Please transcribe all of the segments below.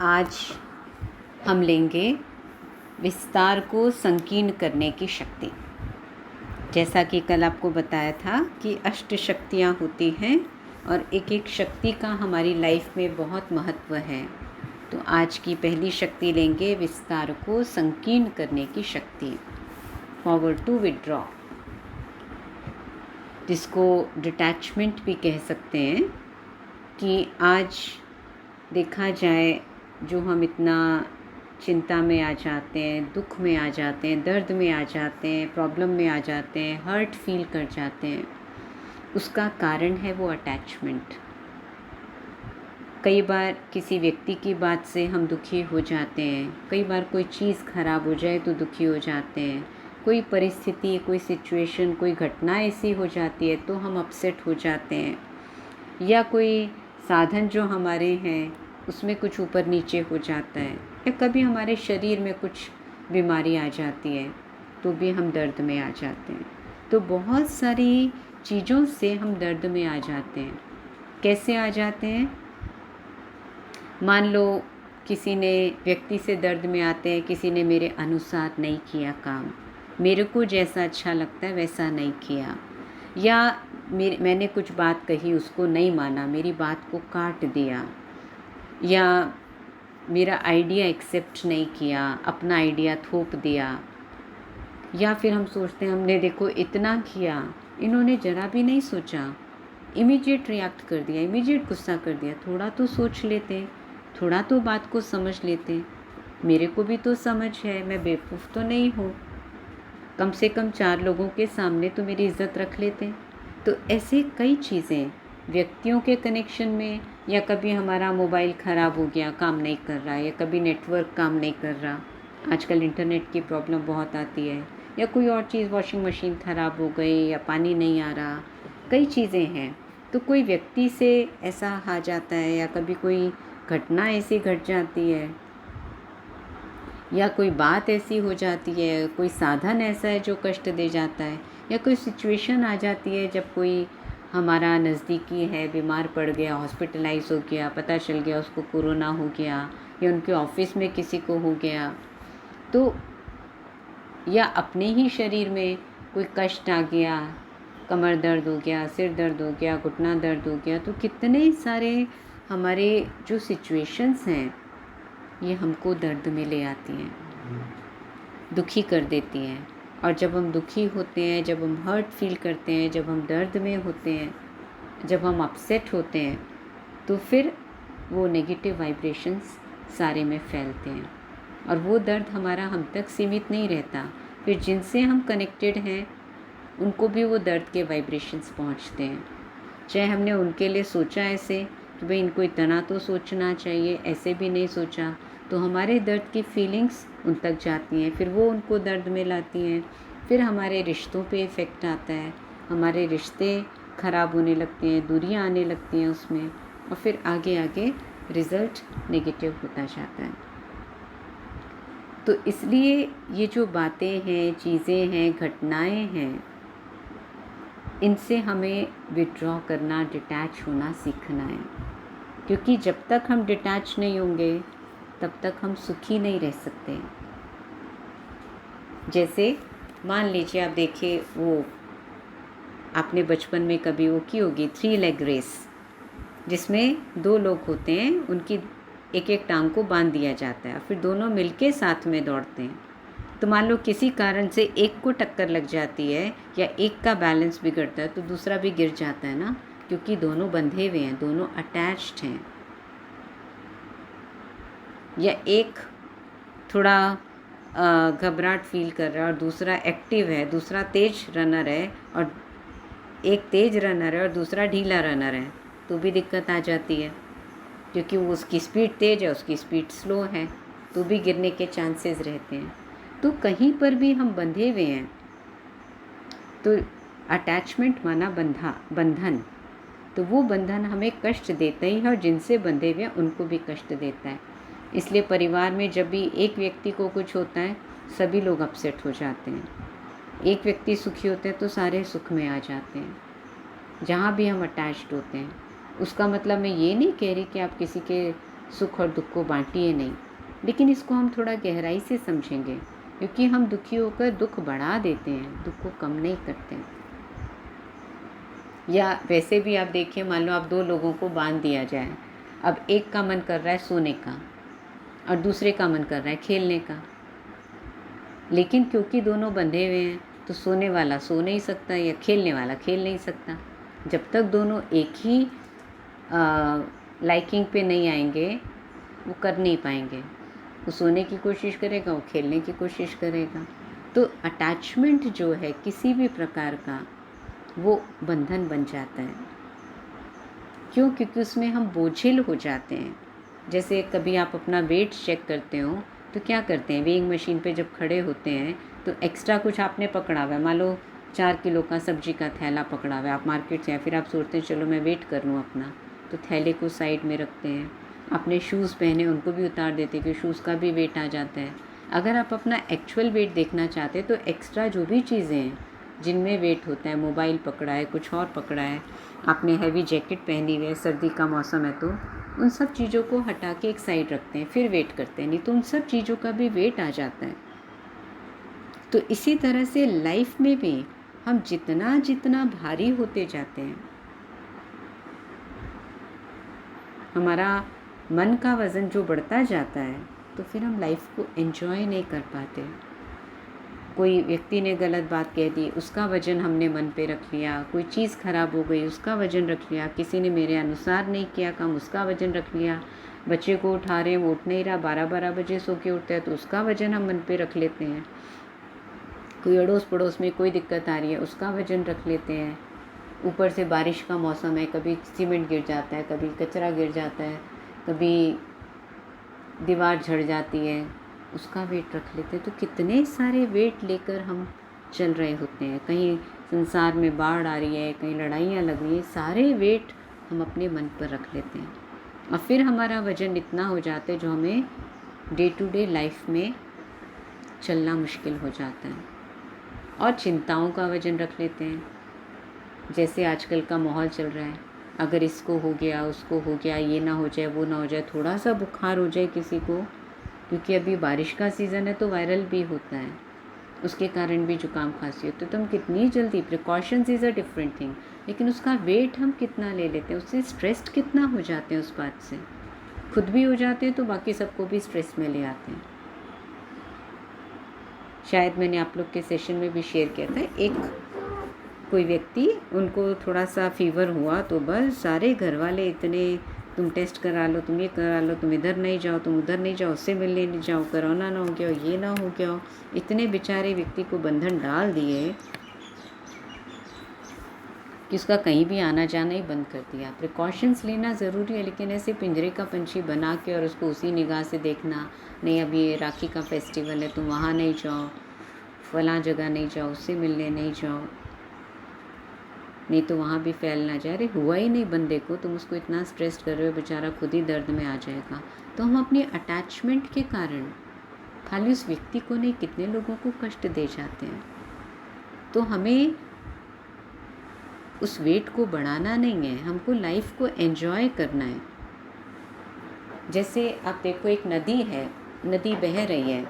आज हम लेंगे विस्तार को संकीर्ण करने की शक्ति। जैसा कि कल आपको बताया था कि अष्ट शक्तियाँ होती हैं और एक एक शक्ति का हमारी लाइफ में बहुत महत्व है। तो आज की पहली शक्ति लेंगे विस्तार को संकीर्ण करने की शक्ति, पावर टू विड्रॉ, जिसको डिटैचमेंट भी कह सकते हैं। कि आज देखा जाए जो हम इतना चिंता में आ जाते हैं, दुख में आ जाते हैं, दर्द में आ जाते हैं, प्रॉब्लम में आ जाते हैं, हर्ट फील कर जाते हैं, उसका कारण है वो अटैचमेंट। कई बार किसी व्यक्ति की बात से हम दुखी हो जाते हैं, कई बार कोई चीज़ ख़राब हो जाए तो दुखी हो जाते हैं, कोई परिस्थिति, कोई सिचुएशन, कोई घटना ऐसी हो जाती है तो हम अपसेट हो जाते हैं, या कोई साधन जो हमारे हैं उसमें कुछ ऊपर नीचे हो जाता है, या कभी हमारे शरीर में कुछ बीमारी आ जाती है तो भी हम दर्द में आ जाते हैं। तो बहुत सारी चीज़ों से हम दर्द में आ जाते हैं। कैसे आ जाते हैं? मान लो किसी ने व्यक्ति से दर्द में आते हैं, किसी ने मेरे अनुसार नहीं किया काम, मेरे को जैसा अच्छा लगता है वैसा नहीं किया, या मैंने कुछ बात कही उसको नहीं माना, मेरी बात को काट दिया, या मेरा आइडिया एक्सेप्ट नहीं किया, अपना आइडिया थोप दिया। या फिर हम सोचते हैं हमने देखो इतना किया, इन्होंने ज़रा भी नहीं सोचा, इमीडिएट रिएक्ट कर दिया, इमीडिएट गुस्सा कर दिया। थोड़ा तो सोच लेते, थोड़ा तो बात को समझ लेते, मेरे को भी तो समझ है, मैं बेवकूफ़ तो नहीं हूँ, कम से कम 4 लोगों के सामने तो मेरी इज़्ज़त रख लेते। तो ऐसे कई चीज़ें व्यक्तियों के कनेक्शन में, या कभी हमारा मोबाइल ख़राब हो गया, काम नहीं कर रहा, या कभी नेटवर्क काम नहीं कर रहा, आजकल इंटरनेट की प्रॉब्लम बहुत आती है, या कोई और चीज़, वॉशिंग मशीन ख़राब हो गई, या पानी नहीं आ रहा, कई चीज़ें हैं। तो कोई व्यक्ति से ऐसा आ जाता है, या कभी कोई घटना ऐसी घट जाती है, या कोई बात ऐसी हो जाती है, कोई साधन ऐसा है जो कष्ट दे जाता है, या कोई सिचुएशन आ जाती है जब कोई हमारा नज़दीकी है बीमार पड़ गया, हॉस्पिटलाइज हो गया, पता चल गया उसको कोरोना हो गया, या उनके ऑफिस में किसी को हो गया, तो या अपने ही शरीर में कोई कष्ट आ गया, कमर दर्द हो गया, सिर दर्द हो गया, घुटना दर्द हो गया, तो कितने सारे हमारे जो सिचुएशंस हैं ये हमको दर्द में ले आती हैं, दुखी कर देती हैं। और जब हम दुखी होते हैं, जब हम हर्ट फील करते हैं, जब हम दर्द में होते हैं, जब हम अपसेट होते हैं, तो फिर वो नेगेटिव वाइब्रेशंस सारे में फैलते हैं, और वो दर्द हमारा हम तक सीमित नहीं रहता। फिर जिनसे हम कनेक्टेड हैं उनको भी वो दर्द के वाइब्रेशंस पहुंचते हैं। चाहे हमने उनके लिए सोचा ऐसे कि भाई इनको इतना तो सोचना चाहिए, ऐसे भी नहीं सोचा, तो हमारे दर्द की फीलिंग्स उन तक जाती हैं, फिर वो उनको दर्द में लाती हैं, फिर हमारे रिश्तों पे इफ़ेक्ट आता है, हमारे रिश्ते ख़राब होने लगते हैं, दूरियां आने लगती हैं उसमें, और फिर आगे आगे रिज़ल्ट नेगेटिव होता जाता है। तो इसलिए ये जो बातें हैं, चीज़ें हैं, घटनाएं हैं, इनसे हमें विड्रॉ करना, डिटैच होना सीखना है। क्योंकि जब तक हम डिटैच नहीं होंगे तब तक हम सुखी नहीं रह सकते। जैसे मान लीजिए आप देखिए, वो आपने बचपन में कभी वो की होगी 3 लेग रेस, जिसमें 2 लोग होते हैं, उनकी एक एक टांग को बांध दिया जाता है, फिर दोनों मिलके साथ में दौड़ते हैं। तो मान लो किसी कारण से एक को टक्कर लग जाती है, या एक का बैलेंस बिगड़ता है, तो दूसरा भी गिर जाता है ना, क्योंकि दोनों बंधे हुए हैं, दोनों अटैच्ड हैं। या एक थोड़ा घबराहट फील कर रहा है और दूसरा एक्टिव है, दूसरा तेज रनर है, और एक तेज रनर है और दूसरा ढीला रनर है, तो भी दिक्कत आ जाती है, क्योंकि वो उसकी स्पीड तेज है, उसकी स्पीड स्लो है, तो भी गिरने के चांसेस रहते हैं। तो कहीं पर भी हम बंधे हुए हैं, तो अटैचमेंट माना बंधन, तो वो बंधन हमें कष्ट देता ही है, और जिनसे बंधे हुए हैं उनको भी कष्ट देता है। इसलिए परिवार में जब भी एक व्यक्ति को कुछ होता है, सभी लोग अपसेट हो जाते हैं। एक व्यक्ति सुखी होता है तो सारे सुख में आ जाते हैं। जहाँ भी हम अटैच्ड होते हैं, उसका मतलब मैं ये नहीं कह रही कि आप किसी के सुख और दुख को बांटिए नहीं। लेकिन इसको हम थोड़ा गहराई से समझेंगे, क्योंकि हम दुखी होकर दुख बढ़ा देते हैं, दुख को कम नहीं करते हैं। या वैसे भी आप देखिए, मान लो आप दो लोगों को बांध दिया जाए, अब एक का मन कर रहा है सोने का और दूसरे का मन कर रहा है खेलने का, लेकिन क्योंकि दोनों बंधे हुए हैं तो सोने वाला सो नहीं सकता या खेलने वाला खेल नहीं सकता। जब तक दोनों एक ही लाइकिंग पे नहीं आएंगे वो कर नहीं पाएंगे। वो सोने की कोशिश करेगा, वो खेलने की कोशिश करेगा। तो अटैचमेंट जो है किसी भी प्रकार का, वो बंधन बन जाता है। क्यों? क्योंकि उसमें हम बोझिल हो जाते हैं। जैसे कभी आप अपना वेट चेक करते हो तो क्या करते हैं, वेइंग मशीन पे जब खड़े होते हैं तो एक्स्ट्रा कुछ आपने पकड़ा हुआ है, मान लो 4 किलो का सब्जी का थैला पकड़ा हुआ है आप मार्केट से, या फिर आप सोचते हैं चलो मैं वेट कर लूँ अपना, तो थैले को साइड में रखते हैं। अपने शूज़ पहने उनको भी उतार देते हैं, कि शूज़ का भी वेट आ जाता है। अगर आप अपना एक्चुअल वेट देखना चाहते हैं तो एक्स्ट्रा जो भी चीज़ें हैं जिनमें वेट होता है, मोबाइल पकड़ा है, कुछ और पकड़ा है, आपने हैवी जैकेट पहनी हुई है, सर्दी का मौसम है, तो उन सब चीज़ों को हटा के एक साइड रखते हैं, फिर वेट करते हैं, नहीं तो उन सब चीज़ों का भी वेट आ जाता है। तो इसी तरह से लाइफ में भी हम जितना जितना भारी होते जाते हैं, हमारा मन का वज़न जो बढ़ता जाता है, तो फिर हम लाइफ को एंजॉय नहीं कर पाते। कोई व्यक्ति ने गलत बात कह दी, उसका वज़न हमने मन पे रख लिया, कोई चीज़ ख़राब हो गई, उसका वज़न रख लिया, किसी ने मेरे अनुसार नहीं किया काम, उसका वज़न रख लिया, बच्चे को उठा रहे हैं वो उठ नहीं रहा, 12-12 बजे सो के उठता है तो उसका वज़न हम मन पे रख लेते हैं। कोई अड़ोस पड़ोस में कोई दिक्कत आ रही है, उसका वज़न रख लेते हैं। ऊपर से बारिश का मौसम है, कभी सीमेंट गिर जाता है, कभी कचरा गिर जाता है, कभी दीवार झड़ जाती है, उसका वेट रख लेते हैं। तो कितने सारे वेट लेकर हम चल रहे होते हैं। कहीं संसार में बाढ़ आ रही है, कहीं लड़ाइयाँ लग रही हैं, सारे वेट हम अपने मन पर रख लेते हैं और फिर हमारा वज़न इतना हो जाता है जो हमें डे टू डे लाइफ में चलना मुश्किल हो जाता है। और चिंताओं का वज़न रख लेते हैं, जैसे आजकल का माहौल चल रहा है, अगर इसको हो गया, उसको हो गया, ये ना हो जाए, वो ना हो जाए, थोड़ा सा बुखार हो जाए किसी को, क्योंकि अभी बारिश का सीज़न है तो वायरल भी होता है, उसके कारण भी जुकाम खांसी होती है। तो हम कितनी जल्दी, precautions is a different thing, लेकिन उसका वेट हम कितना ले लेते हैं, उससे स्ट्रेस्ड कितना हो जाते हैं, उस बात से खुद भी हो जाते हैं तो बाकी सबको भी स्ट्रेस में ले आते हैं। शायद मैंने आप लोग के सेशन में भी शेयर किया था, एक कोई व्यक्ति, उनको थोड़ा सा फीवर हुआ तो बस सारे घर वाले इतने, तुम टेस्ट करा लो, तुम ये करा लो, तुम इधर नहीं जाओ, तुम उधर नहीं जाओ, उससे मिलने नहीं जाओ, कोरोना ना हो गया हो, ये ना हो गया हो, इतने बेचारे व्यक्ति को बंधन डाल दिए कि उसका कहीं भी आना जाना ही बंद कर दिया। प्रिकॉशंस लेना ज़रूरी है, लेकिन ऐसे पिंजरे का पंछी बना के और उसको उसी निगाह से देखना, नहीं अब ये राखी का फेस्टिवल है तुम वहाँ नहीं जाओ, फलां जगह नहीं जाओ, उससे मिलने नहीं जाओ, नहीं तो वहाँ भी फैल ना जाए। अरे हुआ ही नहीं बंदे को, तुम उसको इतना स्ट्रेस कर रहे हो, बेचारा खुद ही दर्द में आ जाएगा। तो हम अपने अटैचमेंट के कारण खाली उस व्यक्ति को नहीं, कितने लोगों को कष्ट दे जाते हैं। तो हमें उस वेट को बढ़ाना नहीं है, हमको लाइफ को एंजॉय करना है। जैसे आप देखो, एक नदी है, नदी बह रही है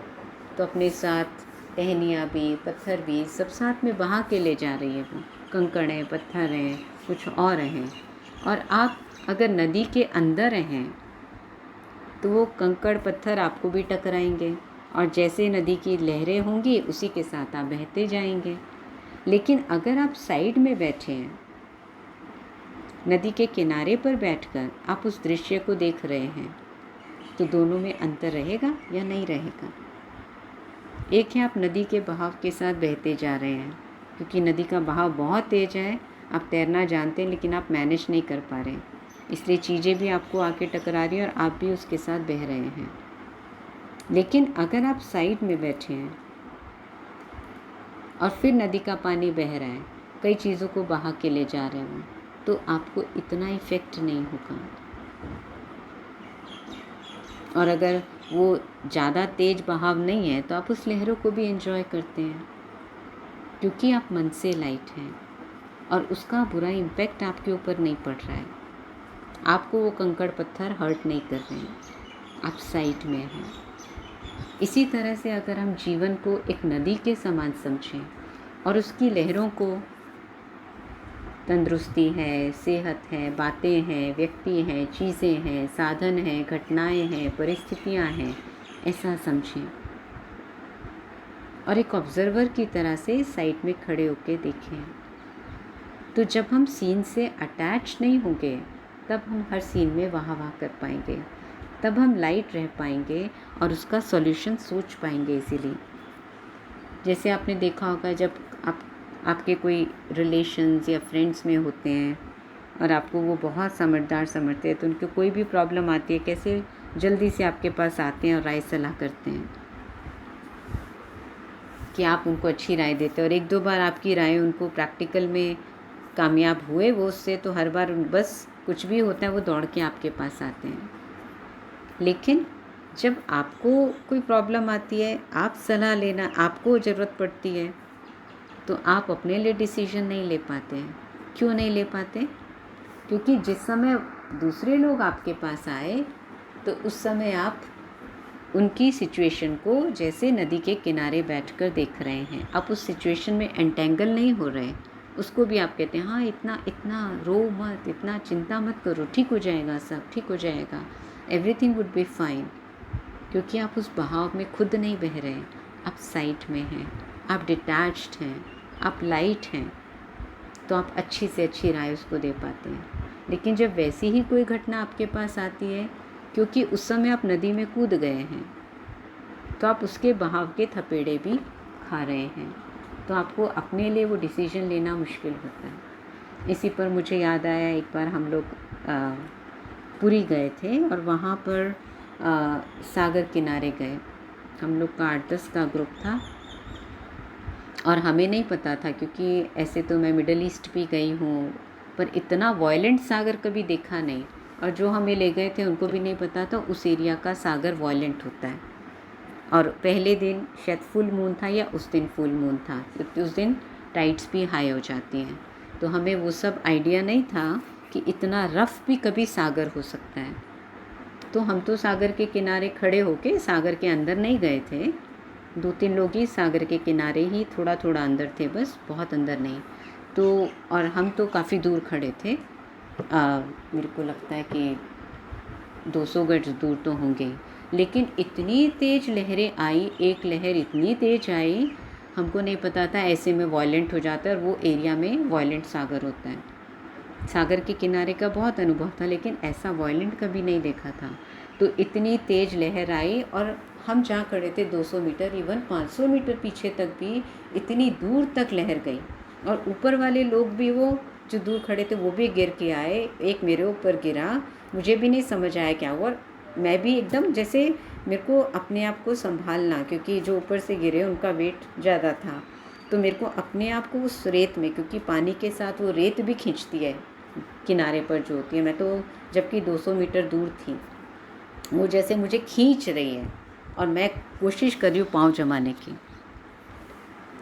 तो अपने साथ टहनियाँ भी, पत्थर भी सब साथ में बहा के ले जा रही है। वो कंकड़ हैं, पत्थर हैं, कुछ और हैं, और आप अगर नदी के अंदर हैं तो वो कंकड़ पत्थर आपको भी टकराएंगे, और जैसे नदी की लहरें होंगी उसी के साथ आप बहते जाएंगे। लेकिन अगर आप साइड में बैठे हैं, नदी के किनारे पर बैठकर आप उस दृश्य को देख रहे हैं, तो दोनों में अंतर रहेगा या नहीं रहेगा? एक है आप नदी के बहाव के साथ बहते जा रहे हैं, क्योंकि नदी का बहाव बहुत तेज़ है, आप तैरना जानते हैं लेकिन आप मैनेज नहीं कर पा रहे, इसलिए चीज़ें भी आपको आके टकरा रही हैं और आप भी उसके साथ बह रहे हैं। लेकिन अगर आप साइड में बैठे हैं और फिर नदी का पानी बह रहा है, कई चीज़ों को बहा के ले जा रहे हैं, तो आपको इतना इफ़ेक्ट नहीं होगा। और अगर वो ज़्यादा तेज़ बहाव नहीं है तो आप उस लहरों को भी एंजॉय करते हैं, क्योंकि आप मन से लाइट हैं और उसका बुरा इम्पैक्ट आपके ऊपर नहीं पड़ रहा है। आपको वो कंकड़ पत्थर हर्ट नहीं कर रहे हैं, आप साइड में हैं। इसी तरह से अगर हम जीवन को एक नदी के समान समझें और उसकी लहरों को, तंदुरुस्ती है, सेहत है, बातें हैं, व्यक्ति हैं, चीज़ें हैं, साधन हैं, घटनाएं हैं, परिस्थितियां हैं, ऐसा समझें और एक ऑब्जर्वर की तरह से साइड में खड़े होकर देखें। तो जब हम सीन से अटैच नहीं होंगे तब हम हर सीन में वाह वाह कर पाएंगे, तब हम लाइट रह पाएंगे और उसका सॉल्यूशन सोच पाएंगे इजीली। जैसे आपने देखा होगा जब आपके कोई रिलेशंस या फ्रेंड्स में होते हैं और आपको वो बहुत समझदार समझते हैं, तो उनको कोई भी प्रॉब्लम आती है कैसे जल्दी से आपके पास आते हैं और राय सलाह करते हैं कि आप उनको अच्छी राय देते हैं। और एक दो बार आपकी राय उनको प्रैक्टिकल में कामयाब हुए वो उससे, तो हर बार बस कुछ भी होता है वो दौड़ के आपके पास आते हैं। लेकिन जब आपको कोई प्रॉब्लम आती है, आप सलाह लेना, आपको ज़रूरत पड़ती है, तो आप अपने लिए डिसीजन नहीं ले पाते हैं। क्यों नहीं ले पाते? क्योंकि जिस समय दूसरे लोग आपके पास आए तो उस समय आप उनकी सिचुएशन को जैसे नदी के किनारे बैठकर देख रहे हैं, आप उस सिचुएशन में एंटेंगल नहीं हो रहे। उसको भी आप कहते हैं हाँ इतना रो मत, इतना चिंता मत करो, ठीक हो जाएगा, सब ठीक हो जाएगा, एवरीथिंग वुड बी फाइन। क्योंकि आप उस बहाव में खुद नहीं बह रहे, आप साइड में हैं, आप डिटैच्ड हैं, आप लाइट हैं, तो आप अच्छी से अच्छी राय उसको दे पाते हैं। लेकिन जब वैसी ही कोई घटना आपके पास आती है, क्योंकि उस समय आप नदी में कूद गए हैं, तो आप उसके बहाव के थपेड़े भी खा रहे हैं, तो आपको अपने लिए वो डिसीजन लेना मुश्किल होता है। इसी पर मुझे याद आया, एक बार हम लोग पुरी गए थे और वहाँ पर सागर किनारे गए। हम लोग का 8-10 का ग्रुप था और हमें नहीं पता था, क्योंकि ऐसे तो मैं मिडल ईस्ट भी गई हूँ पर इतना वॉयलेंट सागर कभी देखा नहीं, और जो हमें ले गए थे उनको भी नहीं पता था उस एरिया का सागर वॉयलेंट होता है। और पहले दिन शायद फुल मून था या उस दिन फुल मून था, तो उस दिन टाइड्स भी हाई हो जाती हैं, तो हमें वो सब आइडिया नहीं था कि इतना रफ़ भी कभी सागर हो सकता है। तो हम तो सागर के किनारे खड़े होके सागर के अंदर नहीं गए थे, 2-3 लोग ही सागर के किनारे ही थोड़ा थोड़ा अंदर थे, बस बहुत अंदर नहीं। तो और हम तो काफ़ी दूर खड़े थे, मेरे को लगता है कि 200 गज दूर तो होंगे। लेकिन इतनी तेज़ लहरें आई, एक लहर इतनी तेज़ आई, हमको नहीं पता था ऐसे में वॉयलेंट हो जाता है, और वो एरिया में वॉयलेंट सागर होता है। सागर के किनारे का बहुत अनुभव था, लेकिन ऐसा वॉयलेंट कभी नहीं देखा था। तो इतनी तेज़ लहर आई और हम जहाँ खड़े थे 200 मीटर, इवन 500 मीटर पीछे तक भी इतनी दूर तक लहर गई, और ऊपर वाले लोग भी, वो जो दूर खड़े थे वो भी गिर के आए। एक मेरे ऊपर गिरा, मुझे भी नहीं समझ आया क्या हुआ, मैं भी एकदम जैसे मेरे को अपने आप को संभालना, क्योंकि जो ऊपर से गिरे उनका वेट ज़्यादा था, तो मेरे को अपने आप को उस रेत में, क्योंकि पानी के साथ वो रेत भी खींचती है किनारे पर जो होती है, मैं तो जबकि 200 मीटर दूर थी, वो जैसे मुझे खींच रही है और मैं कोशिश कर रही हूँ पाँव जमाने की।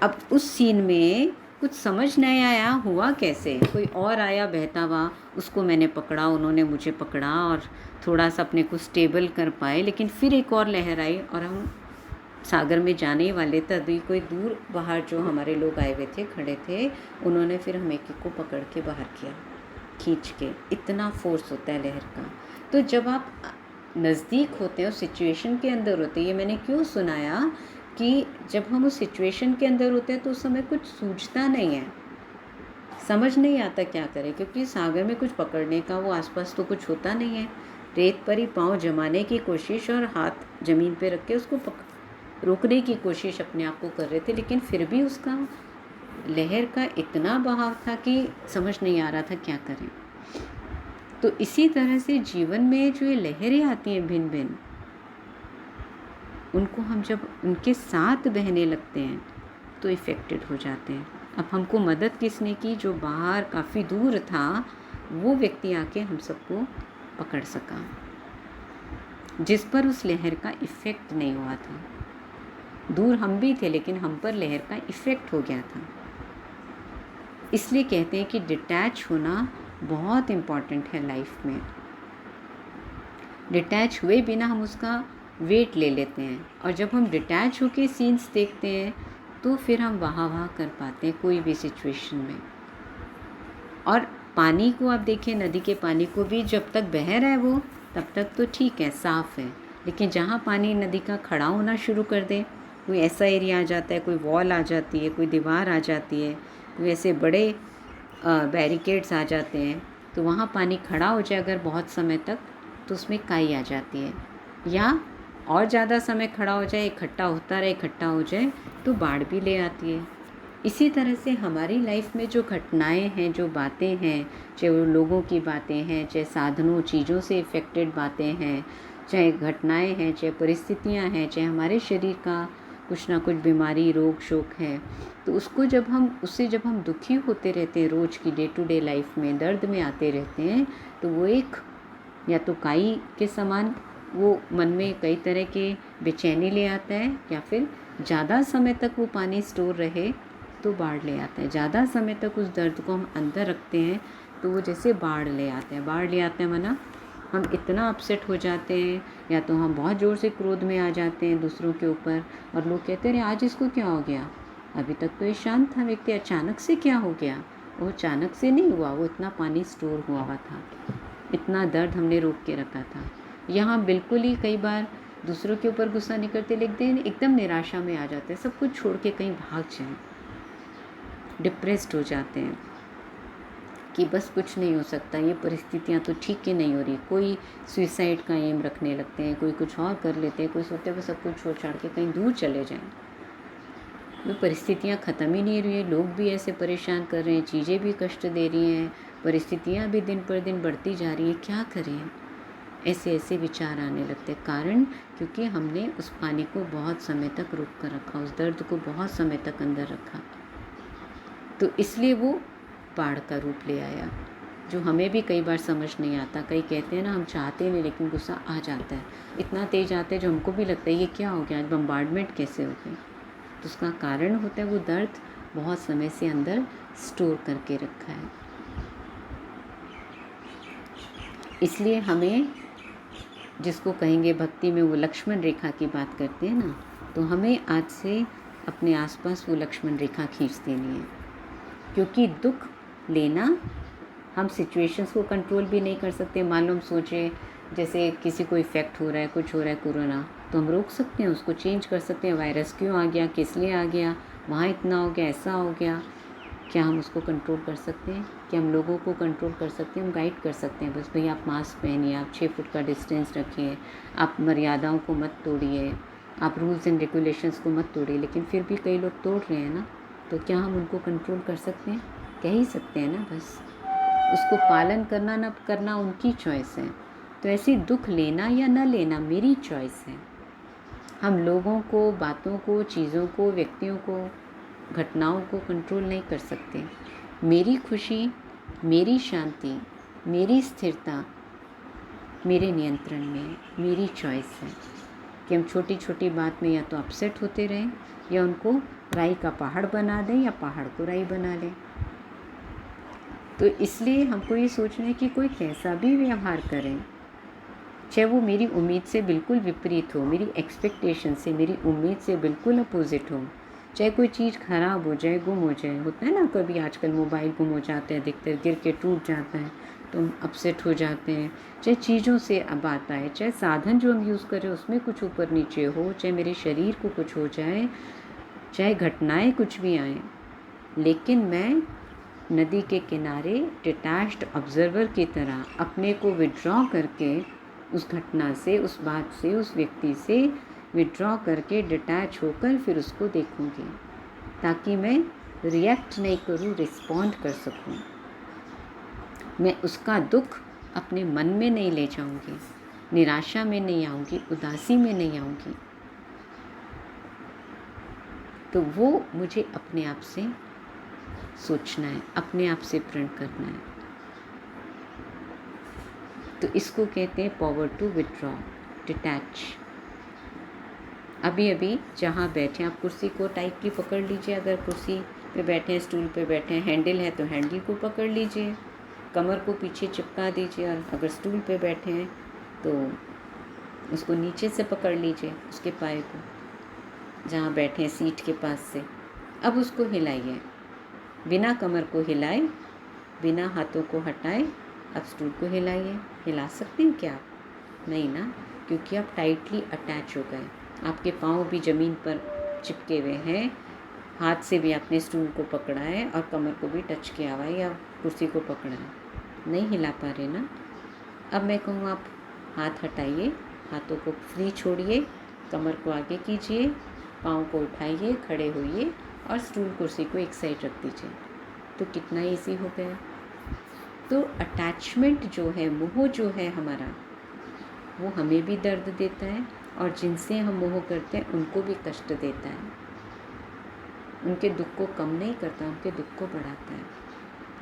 अब उस सीन में कुछ समझ नहीं आया हुआ कैसे, कोई और आया बहता हुआ, उसको मैंने पकड़ा, उन्होंने मुझे पकड़ा और थोड़ा सा अपने को स्टेबल कर पाए। लेकिन फिर एक और लहर आई और हम सागर में जाने वाले थे। अभी कोई दूर बाहर जो हमारे लोग आए हुए थे, खड़े थे, उन्होंने फिर हमें को पकड़ के बाहर किया, खींच के। इतना फोर्स होता है लहर का। तो जब आप नज़दीक होते हैं, उस सिचुएशन के अंदर होते हैं, ये मैंने क्यों सुनाया कि जब हम उस सिचुएशन के अंदर होते हैं तो उस समय कुछ सूझता नहीं है, समझ नहीं आता क्या करें, क्योंकि सागर में कुछ पकड़ने का वो आसपास तो कुछ होता नहीं है। रेत पर ही पाँव जमाने की कोशिश और हाथ ज़मीन पे रख के उसको रोकने की कोशिश अपने आप को कर रहे थे, लेकिन फिर भी उसका लहर का इतना बहाव था कि समझ नहीं आ रहा था क्या करें। तो इसी तरह से जीवन में जो ये लहरें आती हैं भिन्न भिन्न, उनको हम जब उनके साथ बहने लगते हैं तो इफ़ेक्टेड हो जाते हैं। अब हमको मदद किसने की? जो बाहर काफ़ी दूर था वो व्यक्ति आके हम सबको पकड़ सका, जिस पर उस लहर का इफ़ेक्ट नहीं हुआ था। दूर हम भी थे लेकिन हम पर लहर का इफ़ेक्ट हो गया था। इसलिए कहते हैं कि डिटैच होना बहुत इम्पॉर्टेंट है लाइफ में। डिटैच हुए बिना हम उसका वेट ले लेते हैं, और जब हम डिटैच होके सीन्स देखते हैं तो फिर हम वाह कर पाते हैं कोई भी सिचुएशन में। और पानी को आप देखिए, नदी के पानी को भी जब तक बह रहा है वो, तब तक तो ठीक है, साफ़ है। लेकिन जहाँ पानी नदी का खड़ा होना शुरू कर दे, कोई ऐसा एरिया आ जाता है, कोई वॉल आ जाती है, कोई दीवार आ जाती है, कोई ऐसे बड़े बैरिकेड्स आ जाते हैं, तो वहाँ पानी खड़ा हो जाए अगर बहुत समय तक, तो उसमें काई आ जाती है। या और ज़्यादा समय खड़ा हो जाए, इकट्ठा होता रहे, इकट्ठा हो जाए, तो बाढ़ भी ले आती है। इसी तरह से हमारी लाइफ में जो घटनाएं हैं, जो बातें हैं, चाहे वो लोगों की बातें हैं, चाहे साधनों चीज़ों से इफ़ेक्टेड बातें हैं, चाहे घटनाएं हैं, चाहे परिस्थितियां हैं, चाहे हमारे शरीर का कुछ ना कुछ बीमारी, रोग शोक है, तो उसको जब हम दुखी होते रहते हैं, रोज़ की डे टू डे लाइफ में दर्द में आते रहते हैं, तो वो एक या तो काई के समान वो मन में कई तरह के बेचैनी ले आता है, या फिर ज़्यादा समय तक वो पानी स्टोर रहे तो बाढ़ ले आता है। ज़्यादा समय तक उस दर्द को हम अंदर रखते हैं तो वो जैसे बाढ़ ले आता है। बाढ़ ले आता है माना हम इतना अपसेट हो जाते हैं, या तो हम बहुत ज़ोर से क्रोध में आ जाते हैं दूसरों के ऊपर, और लोग कहते हैं आज इसको क्या हो गया, अभी तक तो ये शांत था व्यक्ति, अचानक से क्या हो गया। वो अचानक से नहीं हुआ, वो इतना पानी स्टोर हुआ था, इतना दर्द हमने रोक के रखा था। यहाँ बिल्कुल ही कई बार दूसरों के ऊपर गुस्सा नहीं करते, लेकिन एकदम निराशा में आ जाते हैं, सब कुछ छोड़ के कहीं भाग जाएं, डिप्रेस्ड हो जाते हैं कि बस कुछ नहीं हो सकता, ये परिस्थितियाँ तो ठीक ही नहीं हो रही। कोई सुसाइड का एम रखने लगते हैं, कोई कुछ और कर लेते हैं, कोई सोचते हैं सब कुछ छोड़ छाड़ के कहीं दूर चले जाएं। वो परिस्थितियाँ ख़त्म ही नहीं हो रही है, लोग भी ऐसे परेशान कर रहे हैं, चीज़ें भी कष्ट दे रही हैं, परिस्थितियाँ भी दिन पर दिन बढ़ती जा रही हैं, क्या करें। ऐसे ऐसे विचार आने लगते हैं। कारण क्योंकि हमने उस पानी को बहुत समय तक रोक कर रखा, उस दर्द को बहुत समय तक अंदर रखा, तो इसलिए वो बाढ़ का रूप ले आया, जो हमें भी कई बार समझ नहीं आता। कई कहते हैं ना हम चाहते नहीं, लेकिन गुस्सा आ जाता है, इतना तेज आता है जो हमको भी लगता है ये क्या हो गया, आज बम्बार्डमेंट कैसे हो गई। तो उसका कारण होता है वो दर्द बहुत समय से अंदर स्टोर करके रखा है। इसलिए हमें, जिसको कहेंगे भक्ति में वो लक्ष्मण रेखा की बात करते हैं ना, तो हमें आज से अपने आसपास वो लक्ष्मण रेखा खींच देनी है। क्योंकि दुख लेना, हम सिचुएशंस को कंट्रोल भी नहीं कर सकते। मान लो हम सोचें जैसे किसी को इफ़ेक्ट हो रहा है, कुछ हो रहा है कोरोना, तो हम रोक सकते हैं, उसको चेंज कर सकते हैं, वायरस क्यों आ गया, किस लिए आ गया, वहाँ इतना हो गया, ऐसा हो गया। क्या हम उसको कंट्रोल कर सकते हैं? क्या हम लोगों को कंट्रोल कर सकते हैं? हम गाइड कर सकते हैं, बस भई आप मास्क पहनिए, आप 6 फुट का डिस्टेंस रखिए, आप मर्यादाओं को मत तोड़िए, आप रूल्स एंड रेगुलेशंस को मत तोड़िए। लेकिन फिर भी कई लोग तोड़ रहे हैं ना, तो क्या हम उनको कंट्रोल कर सकते हैं? कह ही सकते हैं ना, बस उसको पालन करना ना करना उनकी चॉइस है। तो ऐसे दुख लेना या न लेना मेरी चॉइस है। हम लोगों को, बातों को, चीज़ों को, व्यक्तियों को, घटनाओं को कंट्रोल नहीं कर सकते। मेरी खुशी, मेरी शांति, मेरी स्थिरता मेरे नियंत्रण में है, मेरी चॉइस है कि हम छोटी छोटी बात में या तो अपसेट होते रहें, या उनको राई का पहाड़ बना दें, या पहाड़ को राई बना लें। तो इसलिए हमको ये सोचना है कि कोई कैसा भी व्यवहार करें, चाहे वो मेरी उम्मीद से बिल्कुल विपरीत हो, मेरी एक्सपेक्टेशन से, मेरी उम्मीद से बिल्कुल अपोजिट हो, चाहे कोई चीज़ ख़राब हो जाए, गुम हो जाए। होता है ना, कभी आजकल मोबाइल गुम हो जाता है, अधिकतर गिर के टूट जाता है तो हम अपसेट हो जाते हैं। चाहे चीज़ों से बात आए, चाहे साधन जो हम यूज़ करें उसमें कुछ ऊपर नीचे हो, चाहे मेरे शरीर को कुछ हो जाए, चाहे घटनाएं कुछ भी आएँ, लेकिन मैं नदी के किनारे डिटैच्ड ऑब्जर्वर की तरह अपने को विड्रॉ करके उस घटना से, उस बात से, उस व्यक्ति से विड्रॉ करके डिटैच होकर फिर उसको देखूंगी, ताकि मैं रिएक्ट नहीं करूं, रिस्पॉन्ड कर सकूं। मैं उसका दुख अपने मन में नहीं ले जाऊंगी, निराशा में नहीं आऊंगी, उदासी में नहीं आऊंगी। तो वो मुझे अपने आप से सोचना है, अपने आप से प्रण करना है। तो इसको कहते हैं पावर टू विड्रॉ, डिटैच। अभी अभी जहाँ बैठे आप कुर्सी को टाइटली पकड़ लीजिए, अगर कुर्सी पे बैठे हैं, स्टूल पे बैठे हैं, हैंडल है तो हैंडल को पकड़ लीजिए, कमर को पीछे चिपका दीजिए, और अगर स्टूल पे बैठे हैं तो उसको नीचे से पकड़ लीजिए, उसके पाए को, जहाँ बैठे हैं सीट के पास से। अब उसको हिलाइए, बिना कमर को हिलाए, बिना हाथों को हटाए। अब स्टूल को हिलाइए। हिला सकते हैं क्या आप? नहीं ना, क्योंकि आप टाइटली अटैच हो गए। आपके पाँव भी ज़मीन पर चिपके हुए हैं, हाथ से भी आपने स्टूल को पकड़ा है और कमर को भी टच किया हुआ है या कुर्सी को पकड़ा है, नहीं हिला पा रहे ना। अब मैं कहूँ आप हाथ हटाइए, हाथों को फ्री छोड़िए, कमर को आगे कीजिए, पाँव को उठाइए, खड़े होइए और स्टूल कुर्सी को एक साइड रख दीजिए। तो कितना ईजी हो गया। तो अटैचमेंट जो है, मोह जो है हमारा, वो हमें भी दर्द देता है और जिनसे हम मोह करते हैं उनको भी कष्ट देता है। उनके दुख को कम नहीं करता, उनके दुख को बढ़ाता है।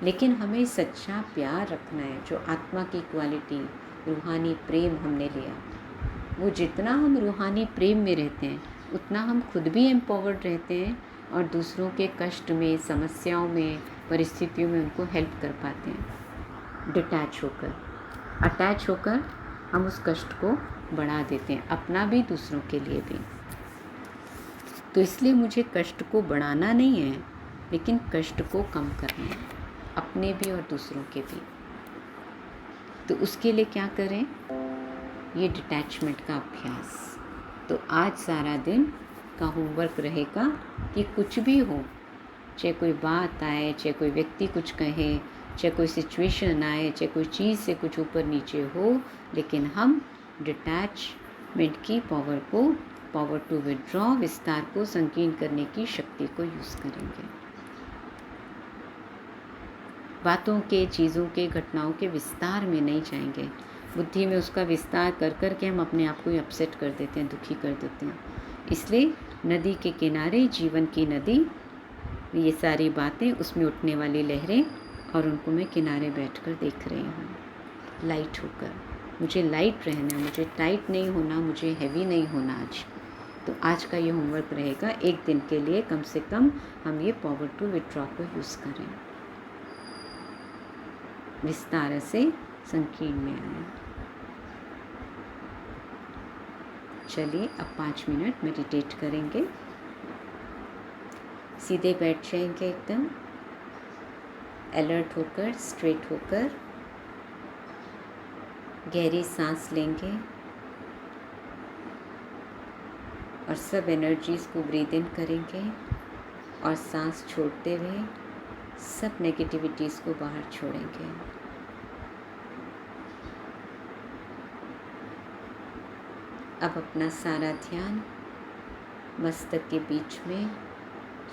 लेकिन हमें सच्चा प्यार रखना है, जो आत्मा की क्वालिटी, रूहानी प्रेम हमने लिया। वो जितना हम रूहानी प्रेम में रहते हैं उतना हम खुद भी एम्पावर्ड रहते हैं और दूसरों के कष्ट में, समस्याओं में, परिस्थितियों में उनको हेल्प कर पाते हैं। डिटैच होकर, अटैच होकर हम उस कष्ट को बढ़ा देते हैं, अपना भी दूसरों के लिए भी। तो इसलिए मुझे कष्ट को बढ़ाना नहीं है, लेकिन कष्ट को कम करना है, अपने भी और दूसरों के भी। तो उसके लिए क्या करें? ये डिटैचमेंट का अभ्यास। तो आज सारा दिन का होमवर्क रहेगा कि कुछ भी हो, चाहे कोई बात आए, चाहे कोई व्यक्ति कुछ कहे, चाहे कोई सिचुएशन आए, चाहे कोई चीज़ से कुछ ऊपर नीचे हो, लेकिन हम डिटैचमेंट की पावर को, पावर टू विड्रॉ, विस्तार को संकीर्ण करने की शक्ति को यूज़ करेंगे। बातों के, चीज़ों के, घटनाओं के विस्तार में नहीं जाएंगे। बुद्धि में उसका विस्तार कर कर के हम अपने आप को ही अपसेट कर देते हैं, दुखी कर देते हैं। इसलिए नदी के किनारे, जीवन की नदी, ये सारी बातें, उसमें उठने वाली लहरें, और उनको मैं किनारे बैठकर देख रही हूँ, लाइट होकर। मुझे लाइट रहना, मुझे टाइट नहीं होना, मुझे हैवी नहीं होना आज। तो आज का ये होमवर्क रहेगा, एक दिन के लिए कम से कम हम ये पावर टू विड्रॉ को यूज़ करें, विस्तार से संकीर्ण में आए। चलिए अब 5 मिनट मेडिटेट करेंगे। सीधे बैठ जाएंगे, एकदम अलर्ट होकर, स्ट्रेट होकर। गहरी सांस लेंगे और सब एनर्जीज़ को ब्रीद इन करेंगे और सांस छोड़ते हुए सब नेगेटिविटीज़ को बाहर छोड़ेंगे। अब अपना सारा ध्यान मस्तक के बीच में,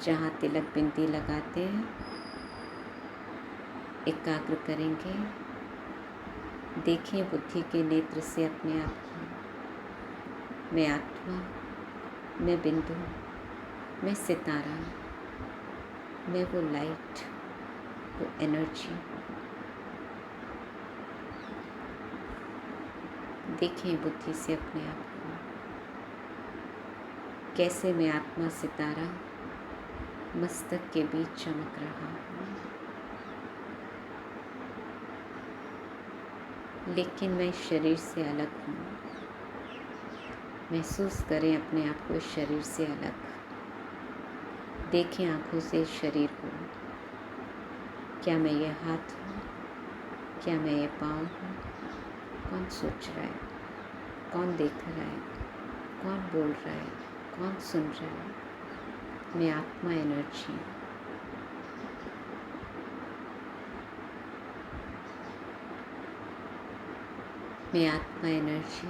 जहाँ तिलक बिंदी लगाते हैं, एकाग्र करेंगे। देखें बुद्धि के नेत्र से अपने आप को। मैं आत्मा, मैं बिंदु, मैं सितारा, मैं वो लाइट, वो एनर्जी। देखें बुद्धि से अपने आप को, कैसे मैं आत्मा, सितारा मस्तक के बीच चमक रहा हूँ। लेकिन मैं शरीर से अलग हूँ। महसूस करें अपने आप को इस शरीर से अलग। देखें आँखों से इस शरीर को। क्या मैं ये हाथ हूँ? क्या मैं ये पाँव हूँ? कौन सोच रहा है? कौन देख रहा है? कौन बोल रहा है? कौन सुन रहा है? मैं आत्मा, एनर्जी। मैं आत्मा, एनर्जी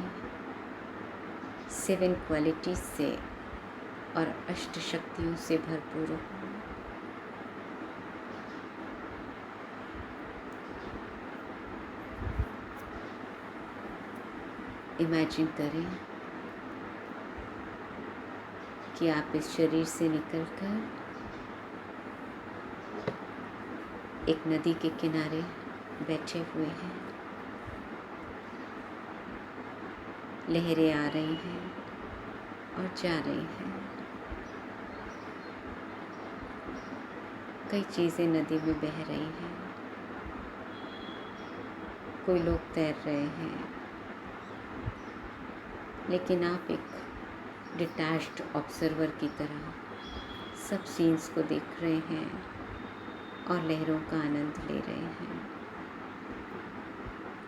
7 क्वालिटीज से और 8 शक्तियों से भरपूर हूँ। इमेजिन करें कि आप इस शरीर से निकलकर एक नदी के किनारे बैठे हुए हैं। लहरें आ रही हैं और जा रही हैं। कई चीज़ें नदी में बह रही हैं। कोई लोग तैर रहे हैं, लेकिन आप एक डिटैच्ड ऑब्जर्वर की तरह सब सीन्स को देख रहे हैं और लहरों का आनंद ले रहे हैं।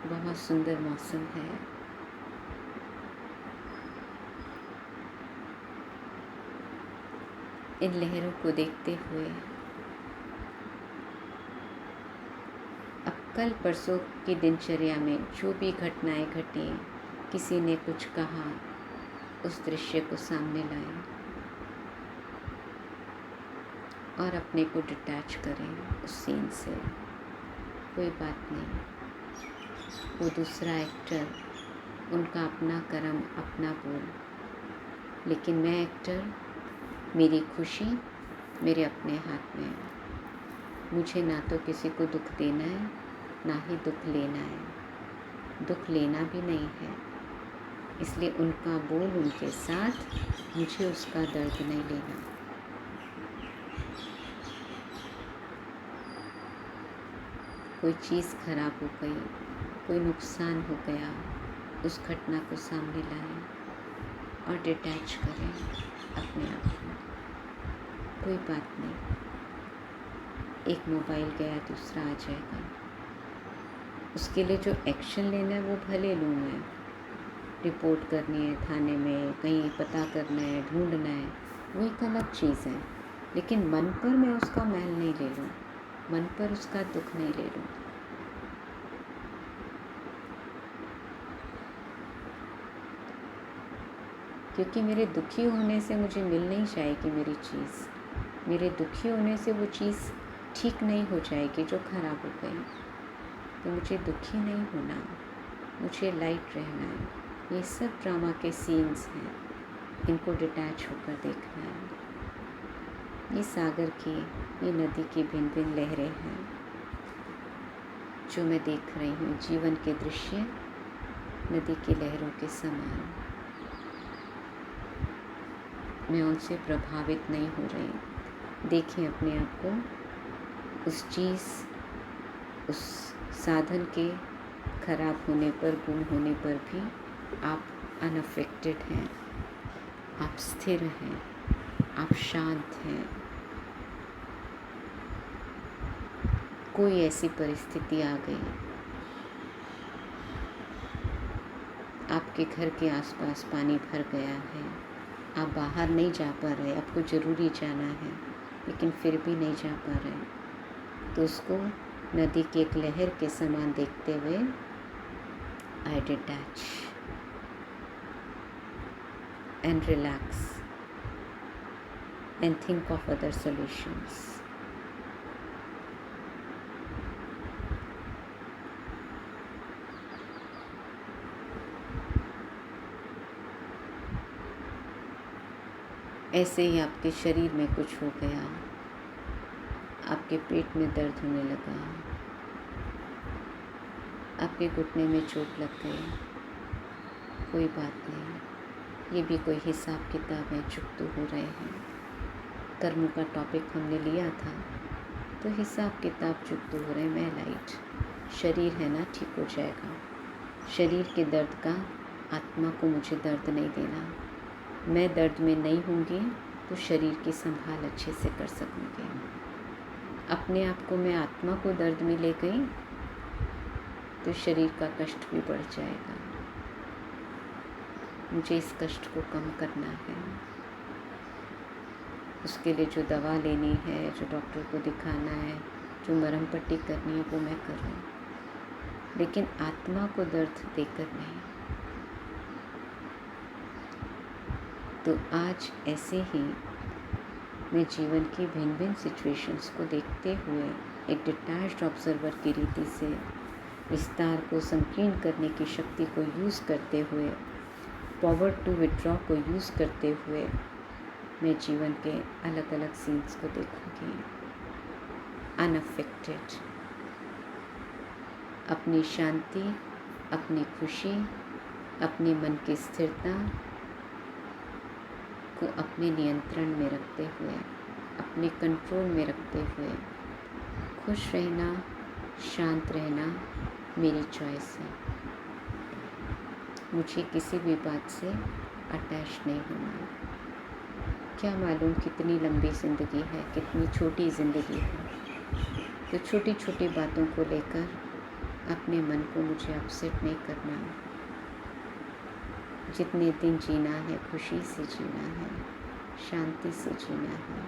बहुत सुंदर मौसम है। इन लहरों को देखते हुए अब कल परसों की दिनचर्या में जो भी घटनाएं घटी, किसी ने कुछ कहा, उस दृश्य को सामने लाएं और अपने को डिटैच करें उस सीन से। कोई बात नहीं, वो दूसरा एक्टर, उनका अपना कर्म, अपना बोल, लेकिन मैं एक्टर, मेरी खुशी मेरे अपने हाथ में है। मुझे ना तो किसी को दुख देना है, ना ही दुख लेना है। दुख लेना भी नहीं है, इसलिए उनका बोल उनके साथ, मुझे उसका दर्द नहीं लेना। कोई चीज़ खराब हो गई, कोई नुकसान हो गया, उस घटना को सामने लाएं और डिटैच करें अपने आप को। कोई बात नहीं, एक मोबाइल गया दूसरा आ जाएगा। उसके लिए जो एक्शन लेना है वो भले लूँ मैं, रिपोर्ट करनी है थाने में, कहीं पता करना है, ढूंढना है, वो एक अलग चीज़ है। लेकिन मन पर मैं उसका महल नहीं ले लूँ, मन पर उसका दुख नहीं ले लूँ। क्योंकि मेरे दुखी होने से मुझे मिल नहीं जाएगी मेरी चीज़, मेरे दुखी होने से वो चीज़ ठीक नहीं हो जाएगी जो ख़राब हो गई। तो मुझे दुखी नहीं होना, मुझे लाइट रहना है। ये सब ड्रामा के सीन्स हैं, इनको डिटैच होकर देखना है। ये सागर की, ये नदी की भिन्न भिन्न लहरें हैं जो मैं देख रही हूँ। जीवन के दृश्य नदी की लहरों के समान, मैं उनसे प्रभावित नहीं हो रही। देखें अपने आप को, उस चीज़, उस साधन के खराब होने पर, गुम होने पर भी आप अनअफेक्टेड हैं, आप स्थिर हैं, आप शांत हैं। कोई ऐसी परिस्थिति आ गई, आपके घर के आसपास पानी भर गया है, आप बाहर नहीं जा पा रहे, आपको ज़रूरी जाना है लेकिन फिर भी नहीं जा पा रहे, तो उसको नदी की एक लहर के समान देखते हुए I detach and relax and think of other solutions. ऐसे ही आपके शरीर में कुछ हो गया, आपके पेट में दर्द होने लगा, आपके घुटने में चोट लग गई, कोई बात नहीं, ये भी कोई हिसाब किताब है, चुप तो हो रहे हैं। कर्म का टॉपिक हमने लिया था, तो हिसाब किताब चुप तो हो रहे हैं। मैं लाइट, शरीर है ना, ठीक हो जाएगा। शरीर के दर्द का आत्मा को मुझे दर्द नहीं देना। मैं दर्द में नहीं होंगी तो शरीर की संभाल अच्छे से कर सकूँगी। अपने आप को मैं आत्मा को दर्द में ले गई तो शरीर का कष्ट भी बढ़ जाएगा। मुझे इस कष्ट को कम करना है। उसके लिए जो दवा लेनी है, जो डॉक्टर को दिखाना है, जो मरहम पट्टी करनी है, वो मैं करूँ, लेकिन आत्मा को दर्द देकर नहीं। तो आज ऐसे ही मैं जीवन की भिन्न भिन्न सिचुएशंस को देखते हुए एक डिटैच्ड ऑब्जर्वर की रीति से विस्तार को संकीर्ण करने की शक्ति को यूज़ करते हुए, पावर टू विड्रॉ को यूज़ करते हुए मैं जीवन के अलग अलग सीन्स को देखूंगी अनअफेक्टेड। अपनी शांति, अपनी खुशी, अपने मन की स्थिरता को अपने नियंत्रण में रखते हुए, अपने कंट्रोल में रखते हुए खुश रहना, शांत रहना मेरी चॉइस है। मुझे किसी भी बात से अटैच नहीं होना। क्या मालूम कितनी लंबी ज़िंदगी है, कितनी छोटी ज़िंदगी है, तो छोटी छोटी बातों को लेकर अपने मन को मुझे अपसेट नहीं करना। जितने दिन जीना है खुशी से जीना है, शांति से जीना है,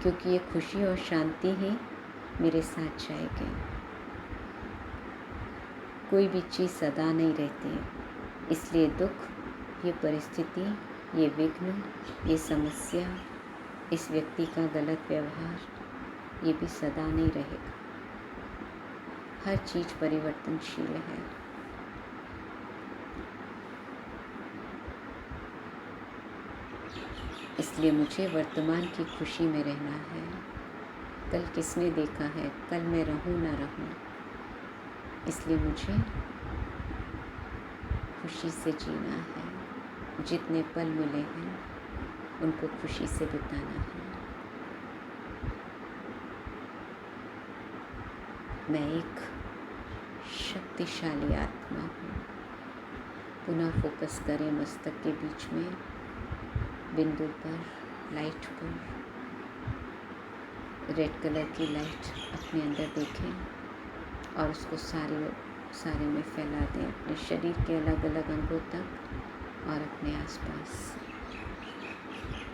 क्योंकि ये खुशी और शांति ही मेरे साथ जाएगी। कोई भी चीज़ सदा नहीं रहती, इसलिए दुख, ये परिस्थिति, ये विघ्न, ये समस्या, इस व्यक्ति का गलत व्यवहार, ये भी सदा नहीं रहेगा। हर चीज़ परिवर्तनशील है। इसलिए मुझे वर्तमान की खुशी में रहना है। कल किसने देखा है, कल मैं रहूं ना रहूं, इसलिए मुझे खुशी से जीना है। जितने पल मिले हैं उनको खुशी से बिताना है। मैं एक शक्तिशाली आत्मा हूँ। पुनः फोकस करें मस्तक के बीच में बिंदु पर, लाइट पर। रेड कलर की लाइट अपने अंदर देखें और उसको सारे में फैला दें, अपने शरीर के अलग अलग अंगों तक और अपने आसपास।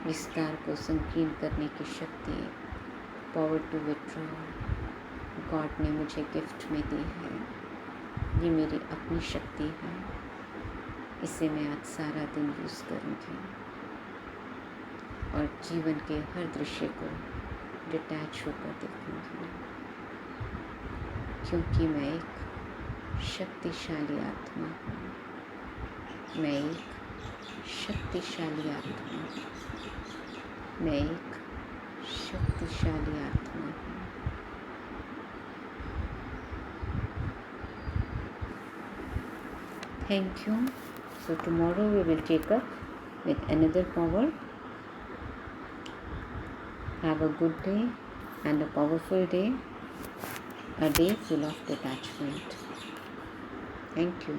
विस्तार को संकीर्ण करने की शक्ति, पावर टू विथड्रॉ, गॉड ने मुझे गिफ्ट में दी है। ये मेरी अपनी शक्ति है, इसे मैं आज सारा दिन यूज़ करूँगी और जीवन के हर दृश्य को डिटैच होकर देखूँगी, क्योंकि मैं एक शक्तिशाली आत्मा हूँ। मैं एक शक्तिशाली आत्मा हूँ। मैं एक शक्तिशाली आत्मा हूँ। Thank you. So tomorrow we will take up with another power. Have a good day and a powerful day. A day full of detachment. Thank you.